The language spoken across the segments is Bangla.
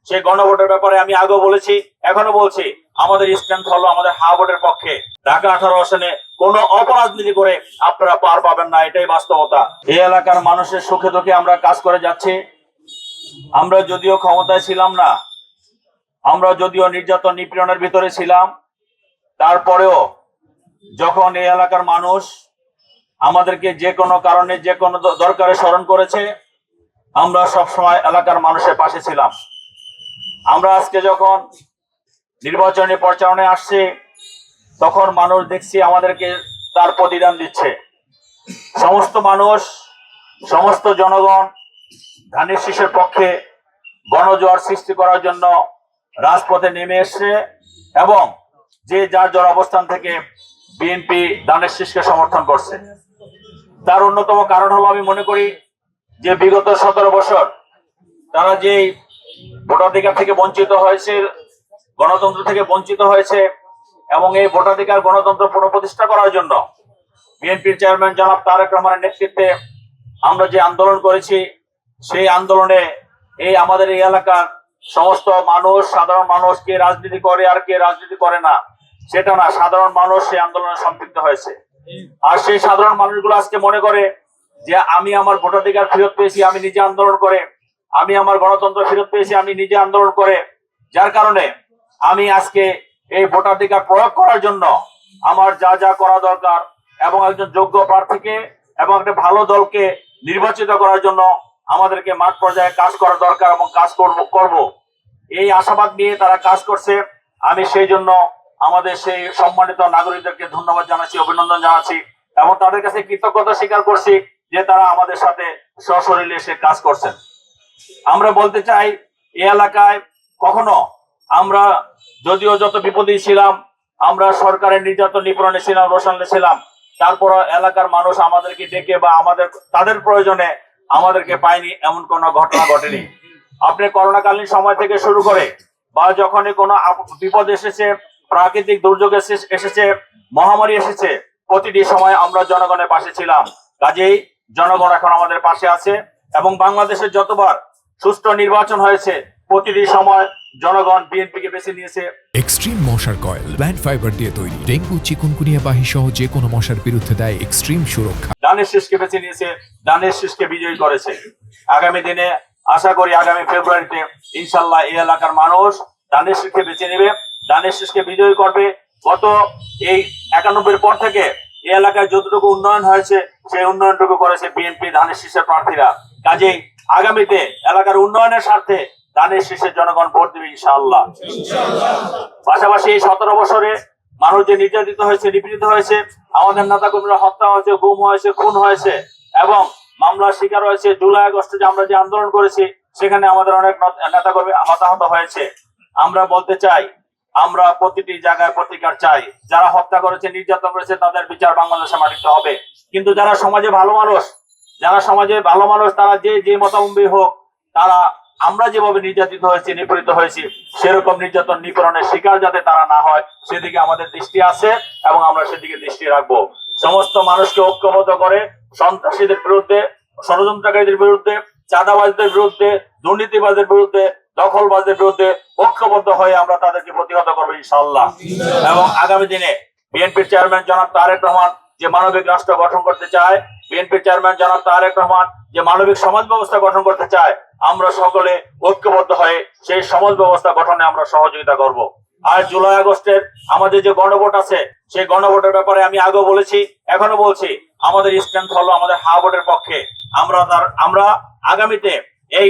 সেই গণভোটের ব্যাপারে আমি আগেও বলেছি, এখনো বলছি, আমাদের স্ট্যান্ড হলো আমাদের হা ভোটের পক্ষে। ঢাকা 18 আসনে কোনো অপরাজনীতি করে আপনারা পার পাবেন না, এটাই বাস্তবতা। এই এলাকার মানুষের সুখে দুঃখে আমরা কাজ করে যাচ্ছি। আমরা যদিও ক্ষমতায় ছিলাম না, আমরা যদিও নির্যাতন নিপীড়নের ভিতরে ছিলাম, তারপরেও যখন এই এলাকার মানুষ আমাদেরকে যে কোনো কারণে যে কোনো দরকারে স্মরণ করেছে, আমরা সবসময় এলাকার মানুষের পাশে ছিলাম। আমরা আজকে যখন নির্বাচনী প্রচারণায় আসছি, তখন মানুষ দেখছি আমাদেরকে তার প্রতিদান দিচ্ছে। সমস্ত মানুষ, সমস্ত জনগণ ধানের শীষের পক্ষে গণজোয়ার সৃষ্টি করার জন্য রাজপথে নেমে এসছে এবং যে যার যার অবস্থান থেকে বিএনপি ধানের শীষকে সমর্থন করছে। তার অন্যতম কারণ হলো, আমি মনে করি যে বিগত 17 বছর তারা যে ভোটাধিকার থেকে বঞ্চিত হয়েছে, গণতন্ত্র থেকে বঞ্চিত হয়েছে, এবং এই ভোটাধিকার গণতন্ত্র পুনঃপ্রতিষ্ঠা করার জন্য বিএনপির চেয়ারম্যান জনাব তারেক রহমানের নেতৃত্বে আমরা যে আন্দোলন করেছি, সেই আন্দোলনে আমাদের এই এলাকার সমস্ত মানুষ, সাধারণ মানুষ, কে রাজনীতি করে আর কে রাজনীতি করে না সেটা না, সাধারণ মানুষ সেই আন্দোলনে সম্পৃক্ত হয়েছে। আর সেই সাধারণ মানুষগুলো আজকে মনে করে যে আমি আমার ভোটাধিকার ফেরত পেয়েছি আমি নিজে আন্দোলন করে, আমি আমার গণতন্ত্র ফেরত পেয়েছি আমি নিজে আন্দোলন করে, যার কারণে আমি আজকে এই ভোটাধিকার প্রয়োগ করার জন্য আমার যা যা করা দরকার এবং একজন যোগ্য প্রার্থীকে এবং একটা ভালো দলকে নির্বাচিত করার জন্য আমাদেরকে মাঠ পর্যায়ে কাজ করা দরকার এবং কাজ করব এই আশাবাদ নিয়ে তারা কাজ করছে। আমি সেই জন্য আমাদের সেই সম্মানিত নাগরিকদেরকে ধন্যবাদ জানাচ্ছি, অভিনন্দন জানাচ্ছি এবং তাদের কাছে কৃতজ্ঞতা স্বীকার করছি যে তারা আমাদের সাথে সশরীরে এসে কাজ করছেন। আমরা বলতে চাই, এই এলাকায় কখনো আমরা যদিও যত বিপদে ছিলাম, আমরা সরকারের নির্যাতন নিপীড়নে ছিলাম, রোশানলে ছিলাম, তারপর এলাকার মানুষ আমাদেরকে ডেকে বা তাদের প্রয়োজনে আমাদেরকে পায়নি, এমন কোনো ঘটনা ঘটেনি। আপনি করোনাকালীন সময় থেকে শুরু করে বা যখনই কোনো বিপদ এসেছে, প্রাকৃতিক দুর্যোগ এসেছে, মহামারী এসেছে, প্রতিটি সময় আমরা জনগণের পাশে ছিলাম। কাজেই জনগণ এখন আমাদের পাশে আছে এবং বাংলাদেশের যতবার সুষ্ঠু নির্বাচন হয়েছে প্রতিটি সময় জনগণ বিএনপিকে বেছে নিয়েছে। এক্সট্রিম মশার কয়েল প্ল্যান্ট ফাইবার দিয়ে তৈরি, ডেঙ্গু, চিকুনগুনিয়া বাহি সহ যে কোনো মশার বিরুদ্ধে দেয় এক্সট্রিম সুরক্ষা। ধানের শীষকে বেছে নিয়েছে, ধানের শীষকে বিজয়ী করেছে। আগামী দিনে আশা করি আগামী ফেব্রুয়ারিতে ইনশাল্লাহ এই এলাকার মানুষ ধানের শীষকে বেছে নেবে, ধানের শীষকে বিজয়ী করবে। গত এই 91 পর থেকে এই এলাকায় যতটুকু উন্নয়ন হয়েছে সেই উন্নয়নটুকু করেছে বিএনপি ধানের শীষের প্রার্থীরা। কাজেই আগামীতে এলাকার উন্নয়নের স্বার্থে ধানের শীষের জনগণ ভোট দেবে ইনশাআল্লাহ। পাশাপাশি এই 17 বছরে মানুষ যে নির্যাতিত হয়েছে, নিপীড়িত হয়েছে, আমাদের নেতা কর্মীরা হত্যা হয়েছে, গুম হয়েছে, খুন হয়েছে এবং মামলার শিকার হয়েছে। জুলাই আগস্টে যে আমরা যে আন্দোলন করেছি সেখানে আমাদের অনেক নেতা কর্মী হতাহত হয়েছে। আমরা বলতে চাই, আমরা প্রতিটি জায়গায় প্রতিকার চাই। যারা হত্যা করেছে, নির্যাতন করেছে, তাদের বিচার বাংলাদেশে মাটিতে হবে। কিন্তু যারা সমাজে ভালো মানুষ, তারা যে মতাবলম্বী হোক, তারা আমরা যেভাবে নির্যাতিত হয়েছি, নিপীড়িত হয়েছি, সেরকম নির্যাতন নিপীড়নের শিকার যাতে তারা না হয় সেদিকে আমাদের দৃষ্টি আছে এবং আমরা সেদিকে দৃষ্টি রাখবো। সমস্ত মানুষকে ঐক্যবদ্ধ করে সন্ত্রাসীদের বিরুদ্ধে, ষড়যন্ত্রকারীদের বিরুদ্ধে, চাঁদাবাজদের বিরুদ্ধে, দুর্নীতিবাজদের বিরুদ্ধে, দখলবাজদের বিরুদ্ধে ঐক্যবদ্ধ হয়ে আমরা তাদেরকে প্রতিহত করবো ইনশাআল্লাহ। এবং আগামী দিনে বিএনপির চেয়ারম্যান জনাব তারেক রহমান যে মানবিক রাষ্ট্র গঠন করতে চায়, বিএনপির চেয়ারম্যান জনাব তারেক রহমান যে মানবিক সমাজ ব্যবস্থা গঠন করতে চায়, আমরা সকলে ঐক্যবদ্ধ হয়ে সেই সমাজ ব্যবস্থা গঠনে আমরা সহযোগিতা করব। আর জুলাই আগস্টের আমাদের যে গণভোট আছে, সেই গণভোটের ব্যাপারে আমি আগেও বলেছি, এখনো বলছি, আমাদের স্ট্যান্ড হলো আমাদের হা ভোটের পক্ষে। আমরা আগামীতে এই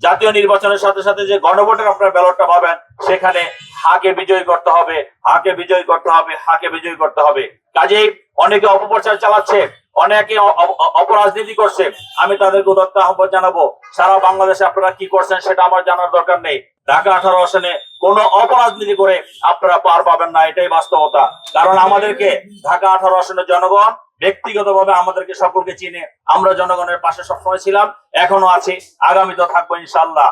জাতীয় নির্বাচনের সাথে সাথে যে গণভোটের আপনার ব্যালটটা পাবেন, সেখানে হাকে বিজয়ী করতে হবে, হাকে বিজয়ী করতে হবে, হাকে বিজয়ী করতে হবে। কাজেই অনেকে অপপ্রচার চালাচ্ছে, অনেকে অপরাজনীতি করছে, আমি তাদেরকে উদাত্ত আহ্বান জানাবো, সারা বাংলাদেশে আপনারা কি করছেন সেটা আমার জানার দরকার নেই। ঢাকা 18 আসনে কোনো অপরাজনীতি করে আপনারা পার পাবেন না, এটাই বাস্তবতা। কারণ আমাদেরকে ঢাকা 18 আসনের জনগণ ব্যক্তিগতভাবে আমাদেরকে সকলকে চিনে। আমরা জনগণের পাশে সবসময় ছিলাম, এখনো আছি, আগামীতেও থাকবো ইনশাআল্লাহ।